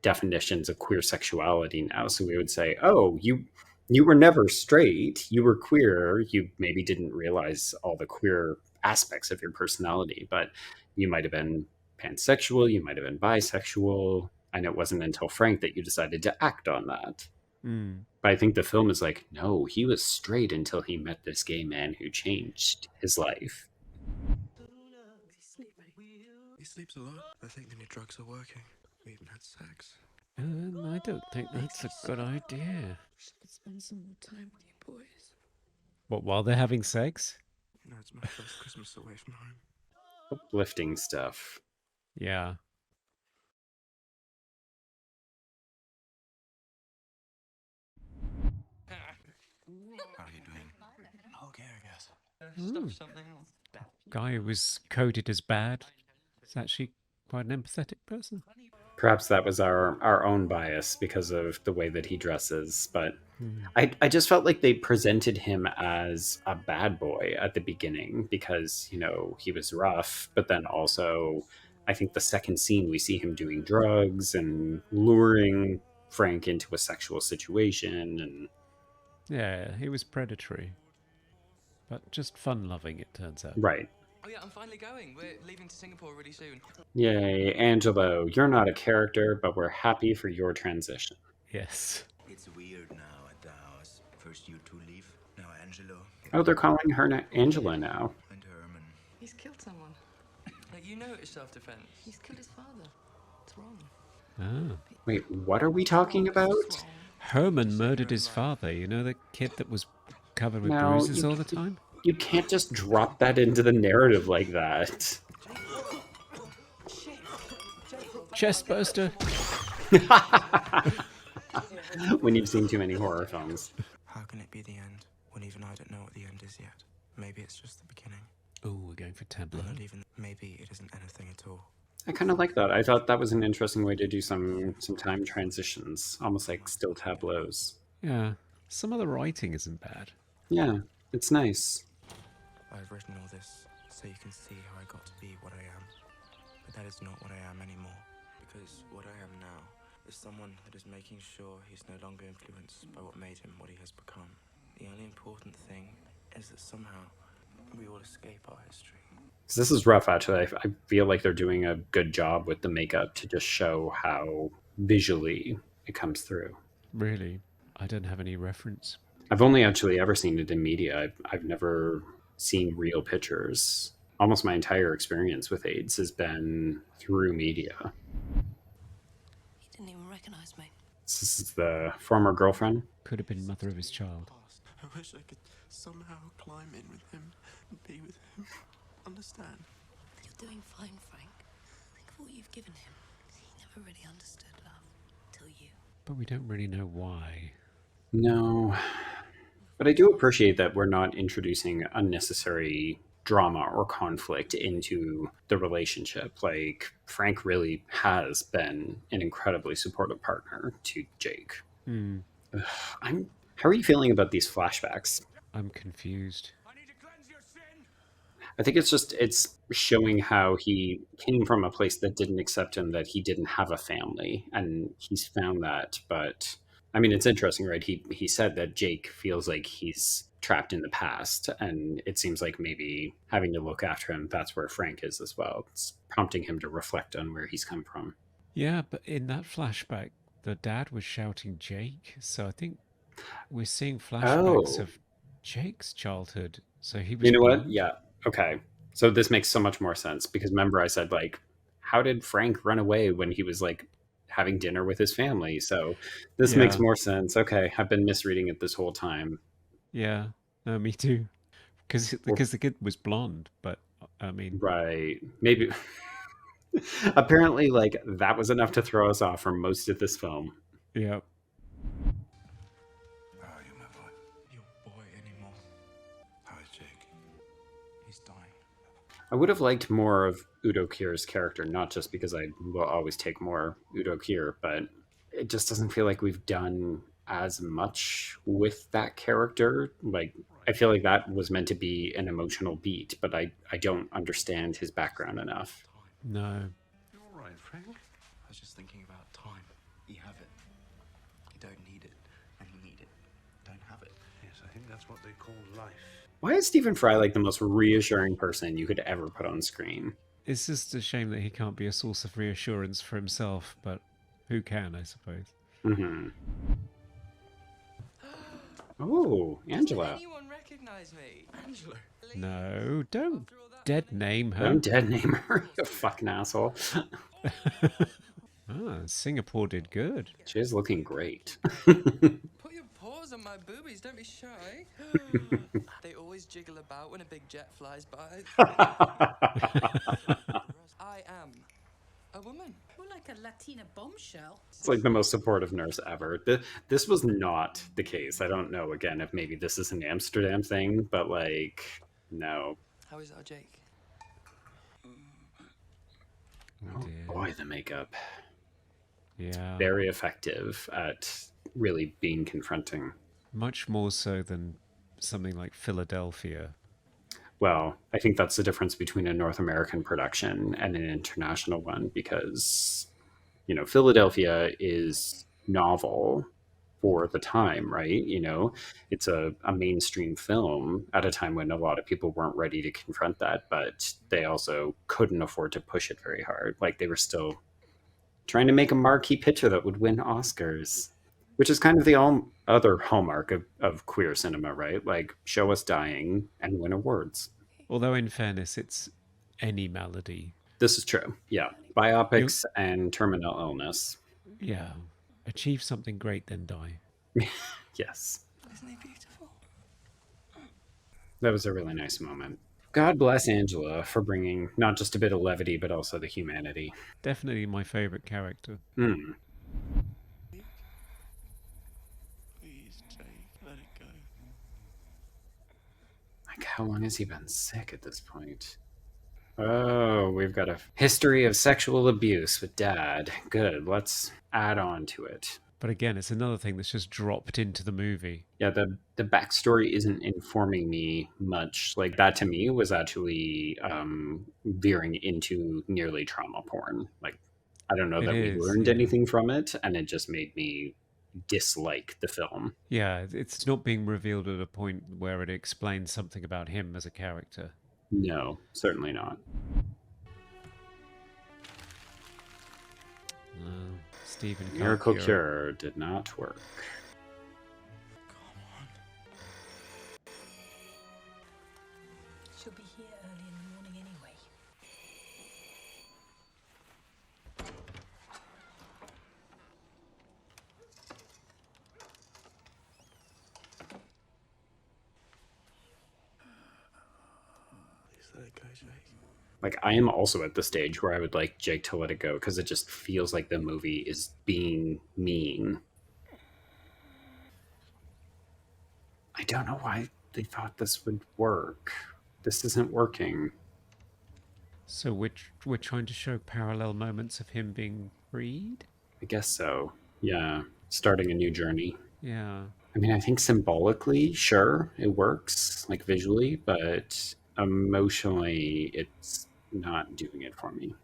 definitions of queer sexuality now. So we would say, oh, you were never straight. You were queer. You maybe didn't realize all the queer aspects of your personality, but you might have been pansexual. You might have been bisexual. And it wasn't until Frank that you decided to act on that. But I think the film is like, no, he was straight until he met this gay man who changed his life. He sleeps a lot. I think the new drugs are working. We even had sex. I don't think that's a good idea. Spend some more time with you boys. What, while they're having sex? You know, it's my first Christmas away from home. Uplifting stuff. Yeah. How are you doing? Okay, I guess. Something else. Guy who was coded as bad is actually quite an empathetic person. Perhaps that was our own bias because of the way that he dresses, but I just felt like they presented him as a bad boy at the beginning because, you know, he was rough, but then also I think the second scene we see him doing drugs and luring Frank into a sexual situation. And yeah, he was predatory, but just fun-loving, it turns out. Right. Oh yeah, I'm finally going. We're leaving to Singapore really soon. Yay, Angelo, you're not a character, but we're happy for your transition. Yes. It's weird now at the house. First you two leave, now Angelo. Oh, they're calling her Angela now. And Herman. He's killed someone. Like, you know it's self-defense. He's killed his father. It's wrong. Ah. Wait, what are we talking about? Herman murdered his father. You know, the kid that was covered with bruises all the time? You can't just drop that into the narrative like that. Chestburster. When you've seen too many horror films. How can it be the end when even I don't know what the end is yet? Maybe it's just the beginning. Oh, we're going for tableau. Not even. Maybe it isn't anything at all. I kind of like that. I thought that was an interesting way to do some time transitions, almost like still tableaus. Yeah, some of the writing isn't bad. Yeah, it's nice. I've written all this so you can see how I got to be what I am. But that is not what I am anymore. Because what I am now is someone that is making sure he's no longer influenced by what made him what he has become. The only important thing is that somehow we all escape our history. This is rough, actually. I feel like they're doing a good job with the makeup to just show how visually it comes through. Really? I don't have any reference. I've only actually ever seen it in media. I've never seen real pictures. Almost my entire experience with AIDS has been through media. He didn't even recognize me. This is the former girlfriend. Could have been mother of his child. I wish I could somehow climb in with him and be with him. Understand? You're doing fine, Frank. Think of what you've given him. He never really understood love till you. But we don't really know why. No. But I do appreciate that we're not introducing unnecessary drama or conflict into the relationship. Like, Frank really has been an incredibly supportive partner to Jake. How are you feeling about these flashbacks? I'm confused. I think it's showing how he came from a place that didn't accept him, that he didn't have a family, and he's found that. But I mean, it's interesting, right? He said that Jake feels like he's trapped in the past, and it seems like maybe having to look after him, that's where Frank is as well. It's prompting him to reflect on where he's come from. Yeah, but in that flashback, the dad was shouting Jake, so I think we're seeing flashbacks of Jake's childhood. So he was. You know what? Yeah. Okay. So this makes so much more sense, because remember I said, like, how did Frank run away when he was like having dinner with his family? So this makes more sense. Okay. I've been misreading it this whole time. Yeah. No, me too. Because the kid was blonde, but I mean. Right. Maybe. Apparently, like, that was enough to throw us off for most of this film. Yeah. I would have liked more of Udo Kier's character, not just because I will always take more Udo Kier, but it just doesn't feel like we've done as much with that character. Like, I feel like that was meant to be an emotional beat, but I don't understand his background enough. No. You all right, Frank? I was just thinking about time. You have it. You don't need it, and you need it. Don't have it. Yes, I think that's what they call life. Why is Stephen Fry like the most reassuring person you could ever put on screen? It's just a shame that he can't be a source of reassurance for himself, but who can, I suppose. Mm-hmm. Oh, Angela. Does anyone recognize me? Angela. No, don't dead name her. Don't dead name her, you fucking asshole. Singapore did good. She is looking great. Put your paws on my boobies, don't be shy. They always jiggle about when a big jet flies by. I am a woman. More like a Latina bombshell. It's like the most supportive nurse ever. This was not the case. I don't know, again, if maybe this is an Amsterdam thing, but like, no. How is our Jake? Oh boy, the makeup. Yeah. Very effective at really being confronting. Much more so than something like Philadelphia. Well, I think that's the difference between a North American production and an international one, because, you know, Philadelphia is novel for the time, right? You know, it's a mainstream film at a time when a lot of people weren't ready to confront that, but they also couldn't afford to push it very hard. Like, they were still trying to make a marquee picture that would win Oscars, which is kind of the other hallmark of queer cinema, right? Like, show us dying and win awards. Although, in fairness, it's any malady. This is true. Yeah. Biopics and terminal illness. Yeah. Achieve something great, then die. Yes. Isn't he beautiful? That was a really nice moment. God bless Angela for bringing not just a bit of levity, but also the humanity. Definitely my favorite character. Mm. Please, Jake, let it go. Like, how long has he been sick at this point? Oh, we've got a history of sexual abuse with Dad. Good, let's add on to it. But again, it's another thing that's just dropped into the movie. Yeah, the backstory isn't informing me much. Like, that to me was actually veering into nearly trauma porn. Like, I don't know that we learned anything from it, and it just made me dislike the film. Yeah, it's not being revealed at a point where it explains something about him as a character. No, certainly not. Stephen Miracle can't Cure did not work. She'll be here early in the morning anyway. Like, I am also at the stage where I would like Jake to let it go because it just feels like the movie is being mean. I don't know why they thought this would work. This isn't working. So we're trying to show parallel moments of him being freed? I guess so. Yeah. Starting a new journey. Yeah. I mean, I think symbolically, sure, it works, like visually, but emotionally, it's not doing it for me.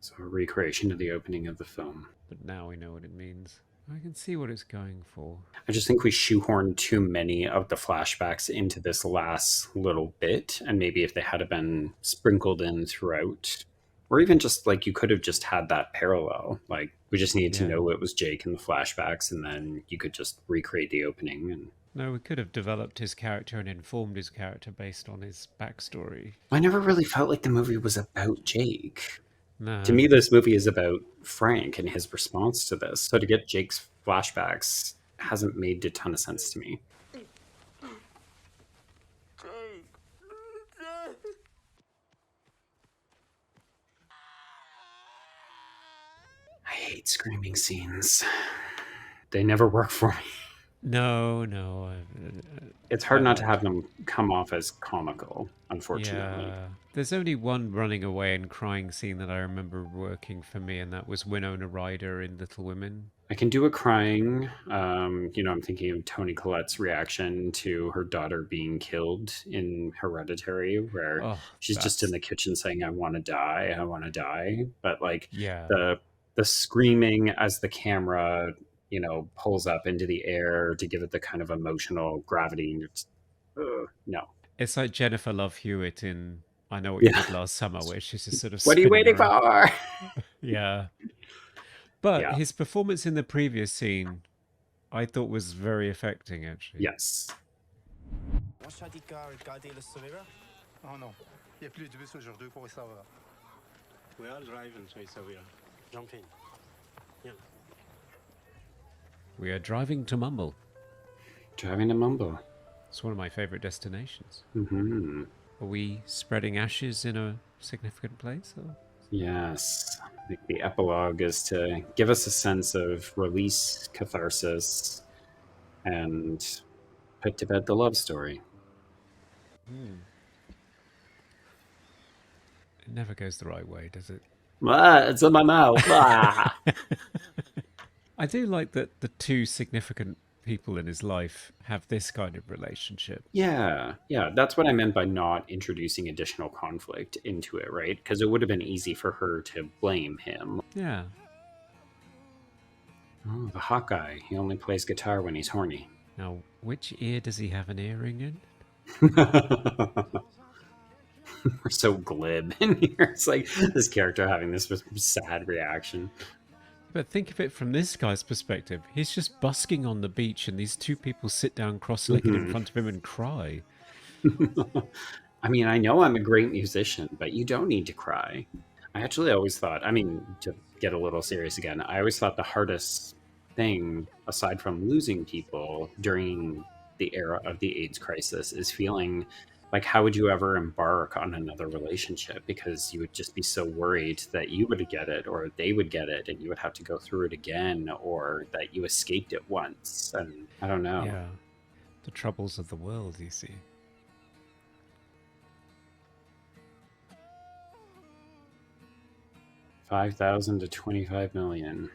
So a recreation of the opening of the film. But now we know what it means. I can see what it's going for. I just think we shoehorned too many of the flashbacks into this last little bit, and maybe if they had been sprinkled in throughout, or even just like you could have just had that parallel. Like we just needed to know it was Jake in the flashbacks, and then you could just recreate the opening. And no, we could have developed his character and informed his character based on his backstory. I never really felt like the movie was about Jake. No. To me, this movie is about Frank and his response to this. So to get Jake's flashbacks hasn't made a ton of sense to me. I hate screaming scenes. They never work for me. No. It's hard not to have them come off as comical, unfortunately. Yeah. There's only one running away and crying scene that I remember working for me, and that was Winona Ryder in Little Women. I can do a crying. I'm thinking of Toni Collette's reaction to her daughter being killed in Hereditary, where she's just in the kitchen saying, I want to die. But like the screaming as the camera, pulls up into the air to give it the kind of emotional gravity. No. It's like Jennifer Love Hewitt in I Know What You Did Last Summer, where she's just sort of what are you waiting around. for? Yeah. But his performance in the previous scene, I thought was very affecting, actually. Yes. Oh non, il n'y a plus de bus aujourd'hui pour savoir. We are driving to Isavia. Jump in. Yeah. We are driving to Mumble. Driving to Mumble. It's one of my favorite destinations. Mm-hmm. Are we spreading ashes in a significant place? Or? Yes. I think the epilogue is to give us a sense of release, catharsis, and put to bed the love story. It never goes the right way, does it? It's in my mouth. I do like that the two significant people in his life have this kind of relationship. Yeah. That's what I meant by not introducing additional conflict into it, right? Because it would have been easy for her to blame him. Yeah. Oh, the hot guy. He only plays guitar when he's horny. Now, which ear does he have an earring in? We're so glib in here. It's like this character having this sad reaction. But think of it from this guy's perspective. He's just busking on the beach and these two people sit down cross-legged in front of him and cry. I mean, I know I'm a great musician, but you don't need to cry. I actually always thought, to get a little serious again, I always thought the hardest thing, aside from losing people during the era of the AIDS crisis, is feeling like, how would you ever embark on another relationship? Because you would just be so worried that you would get it or they would get it and you would have to go through it again, or that you escaped it once. And I don't know. Yeah. The troubles of the world, you see. $5,000 to $25 million.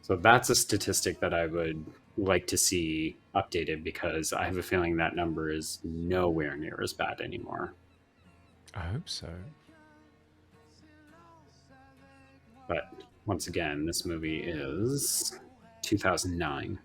So that's a statistic that I would like to see updated, because I have a feeling that number is nowhere near as bad anymore. I hope so. But once again, this movie is 2009.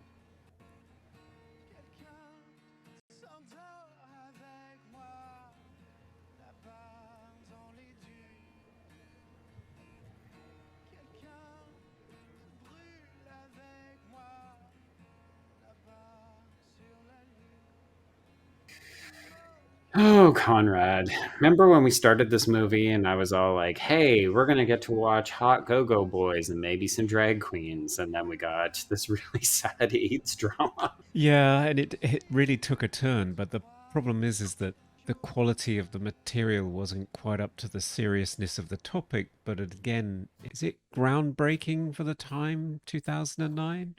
Oh, Conrad. Remember when we started this movie and I was all like, hey, we're going to get to watch hot go-go boys and maybe some drag queens. And then we got this really sad AIDS drama. Yeah, and it really took a turn, but the problem is that the quality of the material wasn't quite up to the seriousness of the topic, but again, is it groundbreaking for the time, 2009?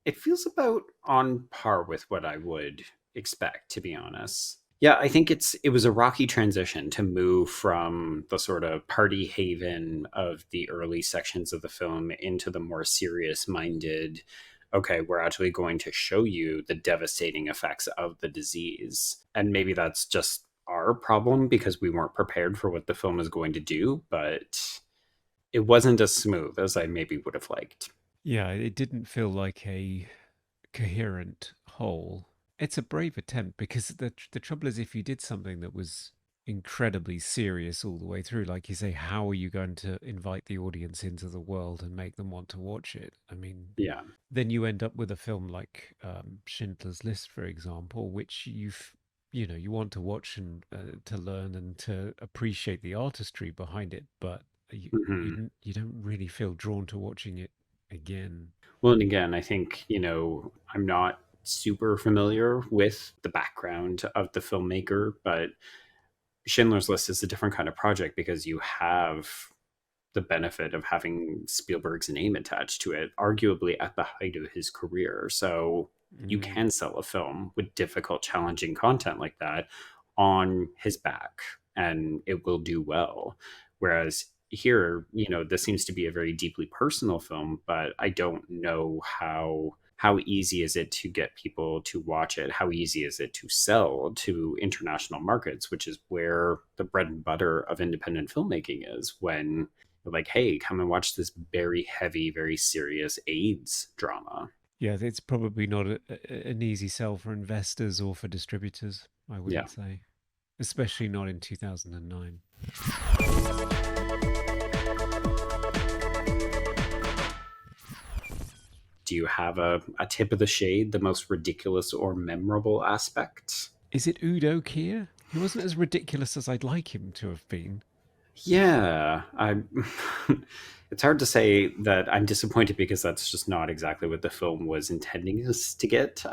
It feels about on par with what I would expect, to be honest. Yeah, I think it was a rocky transition to move from the sort of party haven of the early sections of the film into the more serious minded, okay, we're actually going to show you the devastating effects of the disease. And maybe that's just our problem because we weren't prepared for what the film is going to do, but it wasn't as smooth as I maybe would have liked. Yeah, it didn't feel like a coherent whole. It's a brave attempt because the trouble is if you did something that was incredibly serious all the way through, like you say, how are you going to invite the audience into the world and make them want to watch it? I mean, Yeah. then you end up with a film like Schindler's List, for example, which you want to watch and to learn and to appreciate the artistry behind it, but you don't really feel drawn to watching it again. Well, and again, I think, I'm not super familiar with the background of the filmmaker, but Schindler's List is a different kind of project because you have the benefit of having Spielberg's name attached to it, arguably at the height of his career. So you can sell a film with difficult, challenging content like that on his back, and it will do well. Whereas here, this seems to be a very deeply personal film, but I don't know how easy is it to get people to watch it? How easy is it to sell to international markets, which is where the bread and butter of independent filmmaking is, when you're like, hey, come and watch this very heavy, very serious AIDS drama. Yeah, it's probably not an easy sell for investors or for distributors, I wouldn't say. Especially not in 2009. Do you have a tip of the shade, the most ridiculous or memorable aspect? Is it Udo Kier? He wasn't as ridiculous as I'd like him to have been. Yeah, it's hard to say that I'm disappointed because that's just not exactly what the film was intending us to get.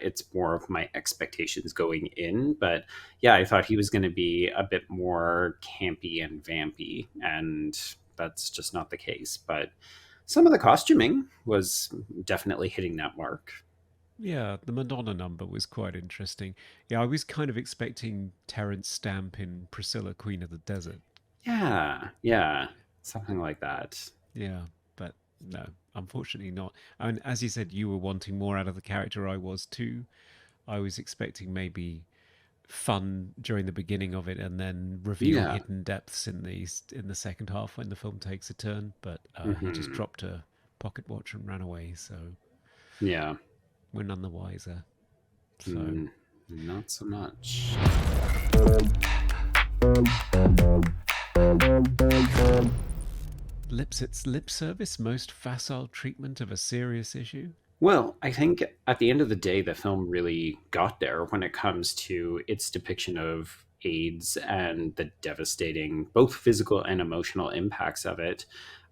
It's more of my expectations going in, but yeah, I thought he was going to be a bit more campy and vampy, and that's just not the case. But some of the costuming was definitely hitting that mark. Yeah, the Madonna number was quite interesting. Yeah, I was kind of expecting Terence Stamp in Priscilla, Queen of the Desert. Yeah, something like that. Yeah, but no, unfortunately not. I mean, as you said, you were wanting more out of the character. I was too. I was expecting maybe fun during the beginning of it and then reveal hidden depths in the second half when the film takes a turn, but he just dropped a pocket watch and ran away, so yeah, we're none the wiser. So not so much. Lipsitz lip service, most facile treatment of a serious issue. Well, I think at the end of the day, the film really got there when it comes to its depiction of AIDS and the devastating, both physical and emotional impacts of it.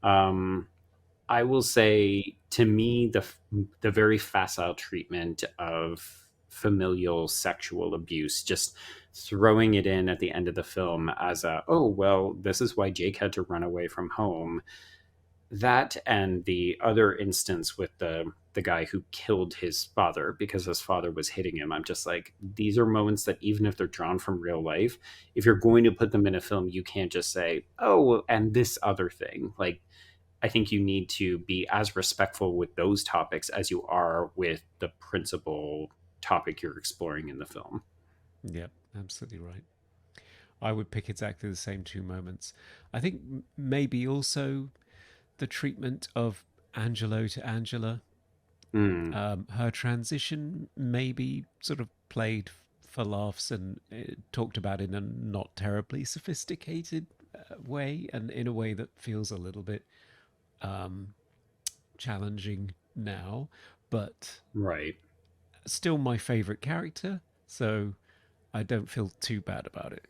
I will say, to me, the very facile treatment of familial sexual abuse, just throwing it in at the end of the film as this is why Jake had to run away from home. That and the other instance with the guy who killed his father because his father was hitting him. I'm just like, these are moments that even if they're drawn from real life, if you're going to put them in a film, you can't just say, oh, and this other thing. Like, I think you need to be as respectful with those topics as you are with the principal topic you're exploring in the film. Yep, absolutely right. I would pick exactly the same two moments. I think maybe also the treatment of Angelo to Angela. Her transition maybe sort of played for laughs and talked about in a not terribly sophisticated way, and in a way that feels a little bit challenging now, but still my favorite character, so I don't feel too bad about it.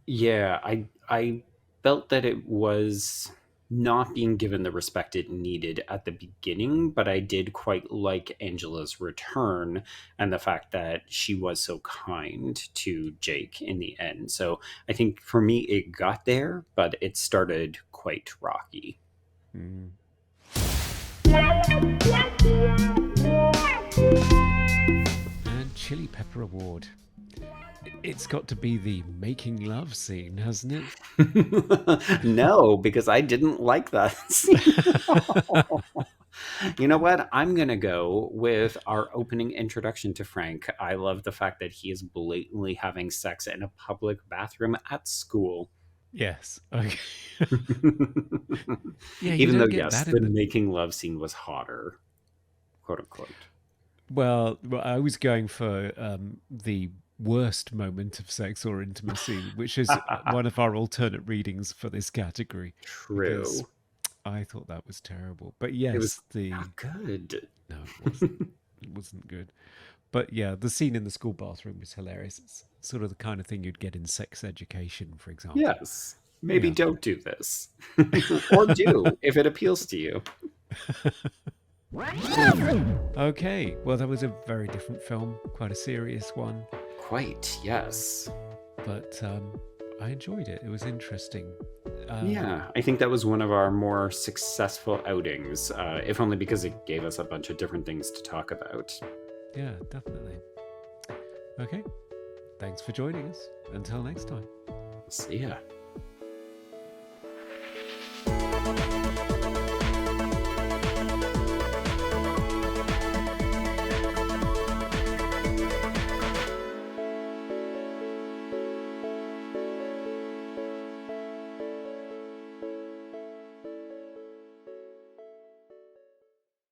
Yeah, I felt that it was not being given the respect it needed at the beginning, but I did quite like Angela's return and the fact that she was so kind to Jake in the end. So I think for me it got there, but it started quite rocky. And Chili Pepper Award. It's got to be the making love scene, hasn't it? No, because I didn't like that scene. You know what? I'm going to go with our opening introduction to Frank. I love the fact that he is blatantly having sex in a public bathroom at school. Yes. Okay. Yeah, even though, yes, the making love scene was hotter, quote unquote. Well, I was going for the worst moment of sex or intimacy, which is one of our alternate readings for this category. True. I thought that was terrible. But yes, it was not good. No, it wasn't. It wasn't good. But yeah, the scene in the school bathroom was hilarious. It's sort of the kind of thing you'd get in sex education, for example. Yes. Maybe don't do this. Or do, if it appeals to you. Okay, well, that was a very different film, quite a serious one. Quite, yes. But I enjoyed it. It was interesting. Yeah, I think that was one of our more successful outings, if only because it gave us a bunch of different things to talk about. Yeah, definitely. Okay, thanks for joining us. Until next time. See ya.